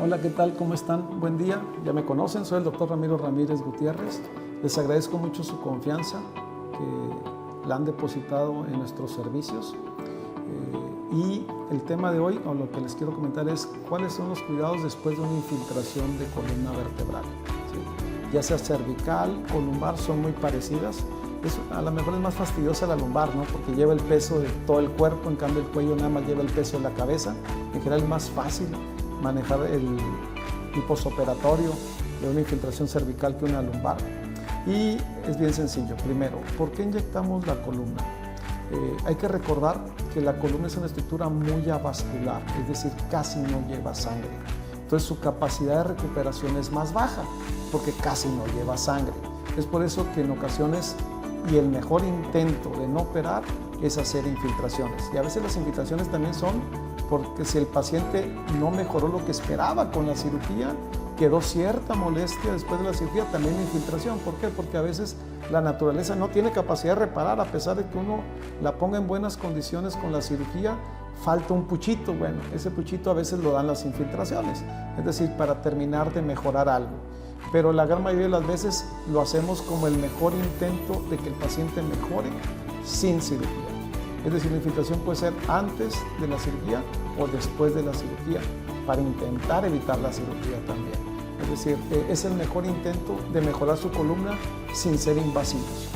Hola, ¿qué tal? ¿Cómo están? Buen día. Ya me conocen, soy el doctor Ramiro Ramírez Gutiérrez. Les agradezco mucho su confianza que la han depositado en nuestros servicios. Y el tema de hoy, o lo que les quiero comentar, es cuáles son los cuidados después de una infiltración de columna vertebral. ¿Sí? Ya sea cervical o lumbar, son muy parecidas. A lo mejor es más fastidiosa la lumbar, ¿no? Porque lleva el peso de todo el cuerpo, en cambio el cuello nada más lleva el peso de la cabeza. En general es más fácil manejar el posoperatorio de una infiltración cervical que una lumbar. Y es bien sencillo. Primero, ¿por qué inyectamos la columna? Hay que recordar que la columna es una estructura muy avascular, es decir, casi no lleva sangre. Entonces su capacidad de recuperación es más baja, porque casi no lleva sangre. Es por eso que en ocasiones, y el mejor intento de no operar, es hacer infiltraciones. Y a veces las infiltraciones también son porque si el paciente no mejoró lo que esperaba con la cirugía, quedó cierta molestia después de la cirugía, también infiltración. ¿Por qué? Porque a veces la naturaleza no tiene capacidad de reparar, a pesar de que uno la ponga en buenas condiciones con la cirugía, falta un puchito. Bueno, ese puchito a veces lo dan las infiltraciones, es decir, para terminar de mejorar algo. Pero la gran mayoría de las veces lo hacemos como el mejor intento de que el paciente mejore sin cirugía. Es decir, la infiltración puede ser antes de la cirugía o después de la cirugía, para intentar evitar la cirugía también. Es decir, es el mejor intento de mejorar su columna sin ser invasivos.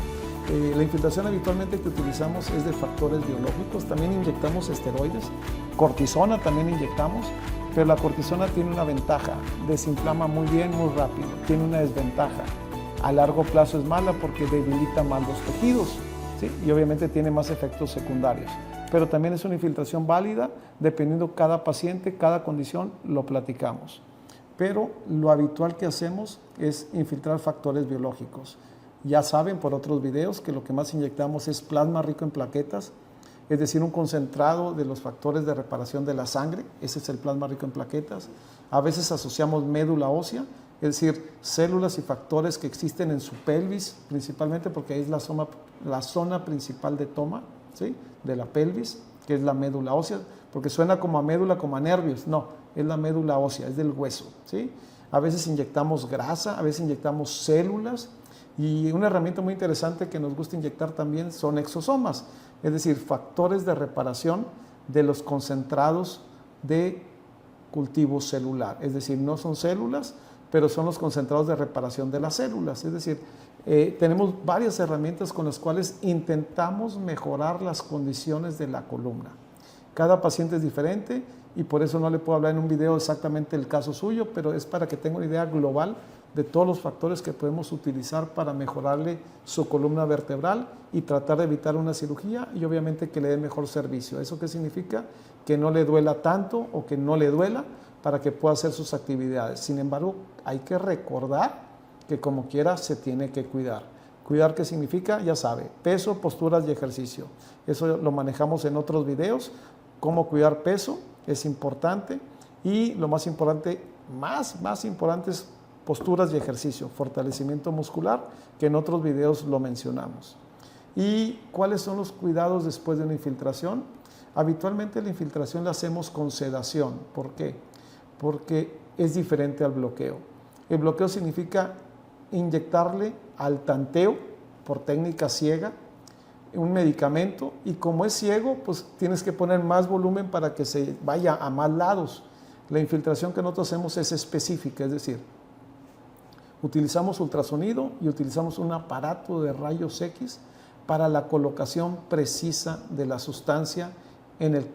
La infiltración habitualmente que utilizamos es de factores biológicos, también inyectamos esteroides, cortisona también inyectamos, pero la cortisona tiene una ventaja, desinflama muy bien, muy rápido, tiene una desventaja. A largo plazo es mala porque debilita más los tejidos, ¿sí? Y obviamente tiene más efectos secundarios. Pero también es una infiltración válida, dependiendo cada paciente, cada condición, lo platicamos. Pero lo habitual que hacemos es infiltrar factores biológicos. Ya saben por otros videos que lo que más inyectamos es plasma rico en plaquetas, es decir, un concentrado de los factores de reparación de la sangre, ese es el plasma rico en plaquetas. A veces asociamos médula ósea, es decir, células y factores que existen en su pelvis, principalmente porque ahí es la zona principal de toma, ¿sí?, de la pelvis, que es la médula ósea, porque suena como a médula, como a nervios. No, es la médula ósea, es del hueso, ¿sí? A veces inyectamos grasa, a veces inyectamos células, y una herramienta muy interesante que nos gusta inyectar también son exosomas, es decir, factores de reparación de los concentrados de cultivo celular. Es decir, no son células, pero son los concentrados de reparación de las células. Es decir, tenemos varias herramientas con las cuales intentamos mejorar las condiciones de la columna. Cada paciente es diferente y por eso no le puedo hablar en un video exactamente el caso suyo, pero es para que tenga una idea global de todos los factores que podemos utilizar para mejorarle su columna vertebral y tratar de evitar una cirugía y obviamente que le dé mejor servicio. ¿Eso qué significa? Que no le duela tanto o que no le duela para que pueda hacer sus actividades. Sin embargo, hay que recordar que como quiera se tiene que cuidar. ¿Cuidar qué significa? Ya sabe, peso, posturas y ejercicio. Eso lo manejamos en otros videos. Cómo cuidar peso es importante y lo más importante, más importante es posturas y ejercicio, fortalecimiento muscular, que en otros videos lo mencionamos. ¿Y cuáles son los cuidados después de una infiltración? Habitualmente la infiltración la hacemos con sedación. ¿Por qué? Porque es diferente al bloqueo. El bloqueo significa inyectarle al tanteo, por técnica ciega, un medicamento, y como es ciego, pues tienes que poner más volumen para que se vaya a más lados. La infiltración que nosotros hacemos es específica, es decir, utilizamos ultrasonido y utilizamos un aparato de rayos X para la colocación precisa de la sustancia en el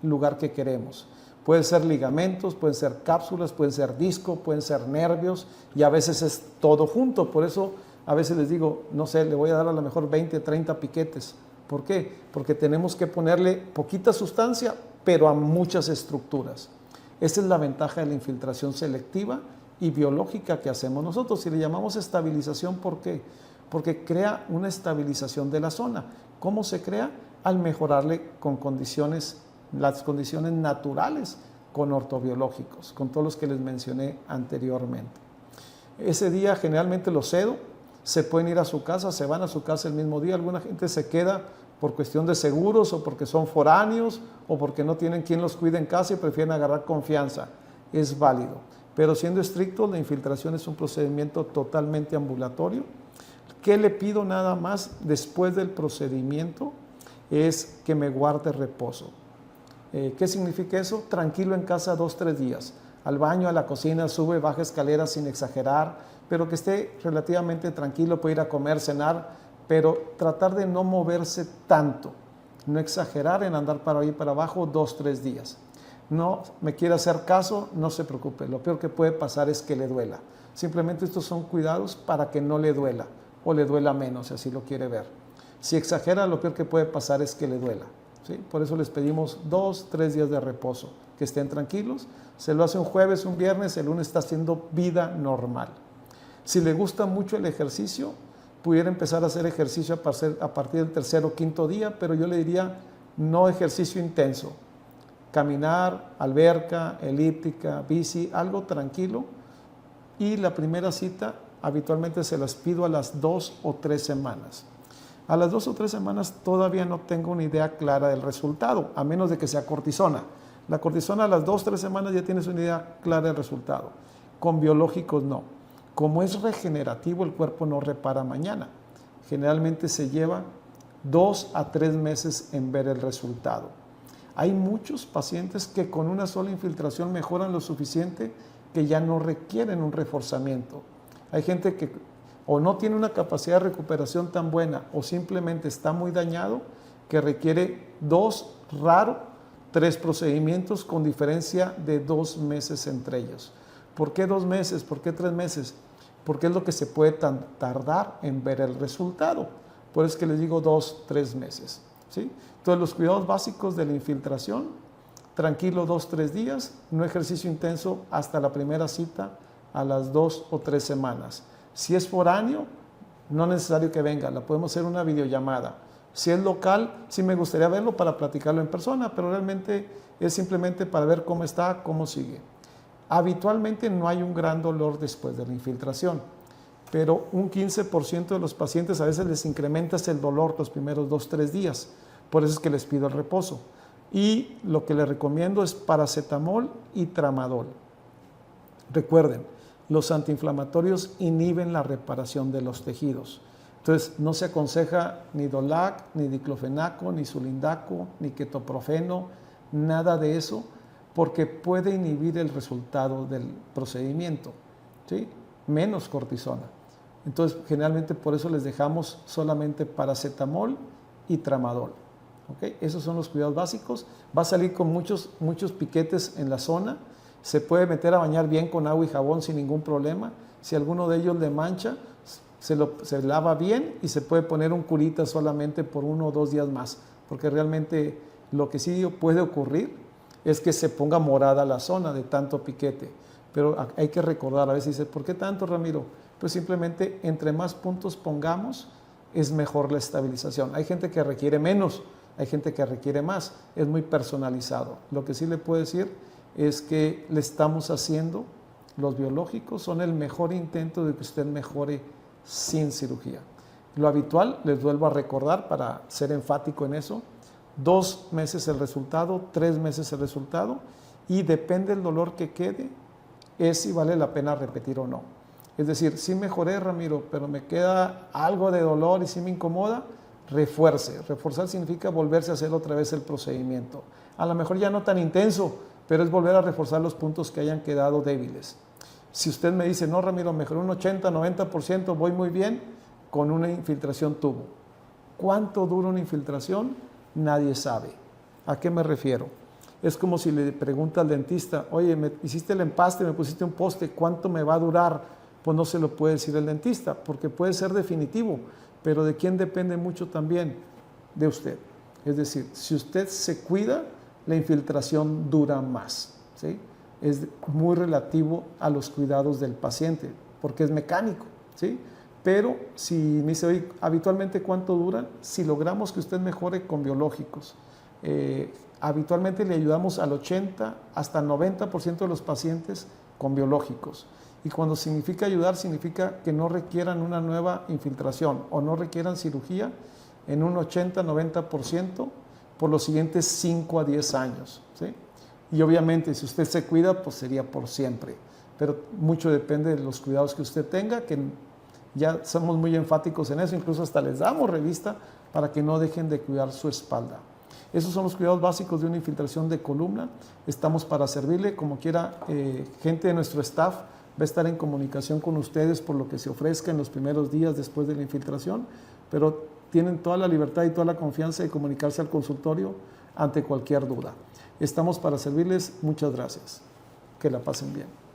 lugar que queremos. Pueden ser ligamentos, pueden ser cápsulas, pueden ser disco, pueden ser nervios y a veces es todo junto. Por eso a veces les digo, no sé, le voy a dar a lo mejor 20, 30 piquetes. ¿Por qué? Porque tenemos que ponerle poquita sustancia, pero a muchas estructuras. Esa es la ventaja de la infiltración selectiva y biológica que hacemos nosotros. Y le llamamos estabilización, ¿por qué? Porque crea una estabilización de la zona. ¿Cómo se crea? Al mejorarle con las condiciones naturales, con ortobiológicos, con todos los que les mencioné anteriormente. Ese día generalmente los cedo, se pueden ir a su casa, se van a su casa el mismo día, alguna gente se queda por cuestión de seguros o porque son foráneos o porque no tienen quien los cuide en casa y prefieren agarrar confianza. Es válido. Pero siendo estricto, la infiltración es un procedimiento totalmente ambulatorio. ¿Qué le pido nada más después del procedimiento? Es que me guarde reposo. ¿Qué significa eso? Tranquilo en casa 2-3 días. Al baño, a la cocina, sube, baja escaleras sin exagerar, pero que esté relativamente tranquilo, puede ir a comer, cenar, pero tratar de no moverse tanto, no exagerar en andar para arriba y para abajo 2-3 días. No me quiere hacer caso, no se preocupe, lo peor que puede pasar es que le duela. Simplemente estos son cuidados para que no le duela o le duela menos, si así lo quiere ver. Si exagera, lo peor que puede pasar es que le duela. ¿Sí? Por eso les pedimos 2-3 días de reposo, que estén tranquilos. Se lo hace un jueves, un viernes, el lunes está haciendo vida normal. Si le gusta mucho el ejercicio, pudiera empezar a hacer ejercicio a partir del 3er o 5.º día, pero yo le diría no ejercicio intenso. Caminar, alberca, elíptica, bici, algo tranquilo. Y la primera cita habitualmente se las pido a las 2 o 3 semanas. A las 2 o 3 semanas todavía no tengo una idea clara del resultado, a menos de que sea cortisona. La cortisona a las 2 o 3 semanas ya tienes una idea clara del resultado. Con biológicos no. Como es regenerativo, el cuerpo no repara mañana. Generalmente se lleva 2 a 3 meses en ver el resultado. Hay muchos pacientes que con una sola infiltración mejoran lo suficiente que ya no requieren un reforzamiento. Hay gente que o no tiene una capacidad de recuperación tan buena o simplemente está muy dañado que requiere 2, raro, 3 procedimientos con diferencia de 2 meses entre ellos. ¿Por qué 2 meses? ¿Por qué 3 meses? Porque es lo que se puede tardar en ver el resultado. Por eso es que les digo 2-3 meses. ¿Sí? Entonces los cuidados básicos de la infiltración, tranquilo 2-3 días, no ejercicio intenso hasta la primera cita a las 2 o 3 semanas. Si es foráneo, no es necesario que venga, la podemos hacer una videollamada. Si es local, sí me gustaría verlo para platicarlo en persona, pero realmente es simplemente para ver cómo está, cómo sigue. Habitualmente no hay un gran dolor después de la infiltración, pero un 15% de los pacientes a veces les incrementa el dolor los primeros 2-3 días. Por eso es que les pido el reposo. Y lo que les recomiendo es paracetamol y tramadol. Recuerden, los antiinflamatorios inhiben la reparación de los tejidos. Entonces, no se aconseja ni Dolac, ni diclofenaco, ni sulindaco, ni ketoprofeno, nada de eso, porque puede inhibir el resultado del procedimiento, ¿sí? Menos cortisona. Entonces, generalmente por eso les dejamos solamente paracetamol y tramadol. ¿Okay? Esos son los cuidados básicos. Va a salir con muchos piquetes en la zona. Se puede meter a bañar bien con agua y jabón sin ningún problema. Si alguno de ellos le mancha, se lava bien y se puede poner un curita solamente por 1 o 2 días más, porque realmente lo que sí puede ocurrir es que se ponga morada la zona de tanto piquete. Pero hay que recordar, a veces dice, ¿por qué tanto, Ramiro? Pues simplemente entre más puntos pongamos, es mejor la estabilización. Hay gente que requiere menos, hay gente que requiere más, es muy personalizado. Lo que sí le puedo decir es que le estamos haciendo, los biológicos son el mejor intento de que usted mejore sin cirugía. Lo habitual, les vuelvo a recordar para ser enfático en eso, 2 meses el resultado, 3 meses el resultado, y depende del dolor que quede, es si vale la pena repetir o no. Es decir, sí mejoré, Ramiro, pero me queda algo de dolor y sí me incomoda, refuerce. Reforzar significa volverse a hacer otra vez el procedimiento. A lo mejor ya no tan intenso, pero es volver a reforzar los puntos que hayan quedado débiles. Si usted me dice, no, Ramiro, mejoré un 80-90%, voy muy bien, con una infiltración tubo. ¿Cuánto dura una infiltración? Nadie sabe. ¿A qué me refiero? Es como si le pregunta al dentista, oye, me hiciste el empaste, me pusiste un poste, ¿cuánto me va a durar? Pues no se lo puede decir el dentista, porque puede ser definitivo, pero ¿de quién depende mucho también? De usted. Es decir, si usted se cuida, la infiltración dura más, ¿sí? Es muy relativo a los cuidados del paciente, porque es mecánico, ¿sí? Pero si me dice, oye, habitualmente ¿cuánto duran? Si logramos que usted mejore con biológicos, habitualmente le ayudamos al 80 hasta 90% de los pacientes con biológicos. Y cuando significa ayudar, significa que no requieran una nueva infiltración o no requieran cirugía en un 80-90% por los siguientes 5 a 10 años, ¿sí? Y obviamente si usted se cuida, pues sería por siempre, pero mucho depende de los cuidados que usted tenga, que ya somos muy enfáticos en eso, incluso hasta les damos revista para que no dejen de cuidar su espalda. Esos son los cuidados básicos de una infiltración de columna. Estamos para servirle, como quiera, gente de nuestro staff va a estar en comunicación con ustedes por lo que se ofrezca en los primeros días después de la infiltración, pero tienen toda la libertad y toda la confianza de comunicarse al consultorio ante cualquier duda. Estamos para servirles. Muchas gracias. Que la pasen bien.